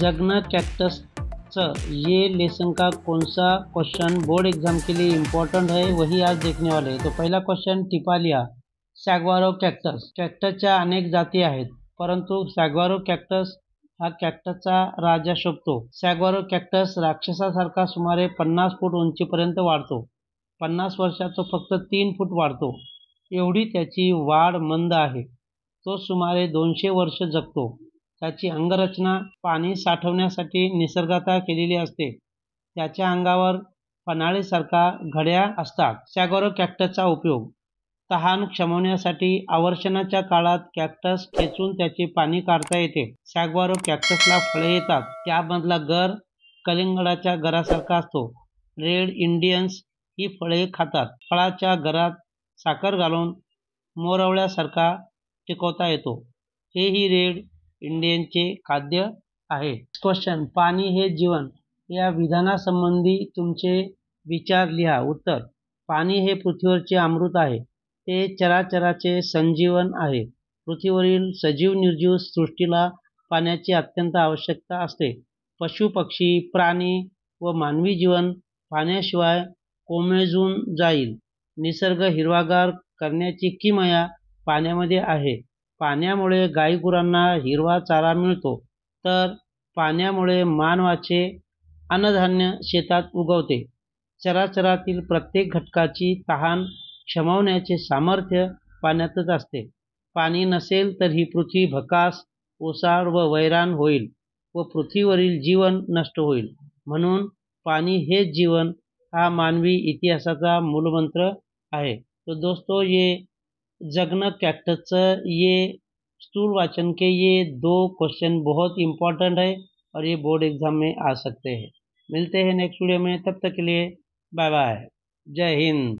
जगना कैक्टस ये लेसन का कौन सा क्वेश्चन बोर्ड एग्जाम के लिए इम्पोर्टेंट है वही आज देखने वाले हैं। तो पहला क्वेश्चन टिपालिया सॅग्वारो कॅक्टस। कॅक्टसच्या अनेक जाती आहेत, परंतु सॅग्वारो कॅक्टस हा कॅक्टसचा राजा शोभतो। सॅग्वारो कॅक्टस राक्षसासारखा सुमारे 50 फूट उंचीपर्यंत वाढतो। 50 वर्षात तो फक्त 3 फूट वाढतो, एवढी त्याची वाढ मंद आहे। तो सुमारे 200 वर्ष जगतो। त्याची अंगरचना पाणी साठवण्यासाठी निसर्गात केलेली असते। त्याच्या अंगावर पन्हाळीसारखा घड्या असतात। सॅग्वारो कॅक्टसचा उपयोग तहान शमवण्यासाठी आवर्षणाच्या काळात कॅक्टस खेचून त्याचे पाणी काढता येते। सॅग्वारो कॅक्टसला फळे येतात, त्यामधला गर कलिंगडाच्या गरासारखा असतो। रेड इंडियन्स ही फळे खातात। फळाच्या गरात साखर घालून मोरवळ्यासारखा टिकवता येतो। हेही रेड इंडियनचे खाद्य आहे। क्वेश्चन पाणी हे जीवन या विधानासंबंधी तुमचे विचार लिहा। उत्तर पाणी हे पृथ्वीवरचे अमृत आहे। ते चराचराचे संजीवन आहे। पृथ्वीवरील सजीव निर्जीव सृष्टीला पाण्याची अत्यंत आवश्यकता असते। पशु पक्षी प्राणी व मानवी जीवन पाण्याशिवाय कोमेजून जाईल। निसर्ग हिरवागार करण्याची किमया पाण्यामध्ये आहे। पाण्यामुळे गायीगुरांना हिरवा चारा मिळतो, तर पाण्यामुळे मानवाचे अन्नधान्य शेतात उगवते। चराचरातील प्रत्येक घटकाची तहान शमवण्याचे सामर्थ्य पाण्यातच असते। पाणी नसेल तर ही पृथ्वी भकास, ओसाड व वैराण होईल व पृथ्वीवरील जीवन नष्ट होईल। म्हणून पाणी हेच जीवन हा मानवी इतिहासाचा मूलमंत्र है। तो दोस्तों ये जगना कैक्टस ये स्थूल वाचन के ये 2 क्वेश्चन बहुत इम्पोर्टेंट है और ये बोर्ड एग्जाम में आ सकते हैं। मिलते हैं नेक्स्ट वीडियो में, तब तक के लिए बाय बाय, जय हिंद।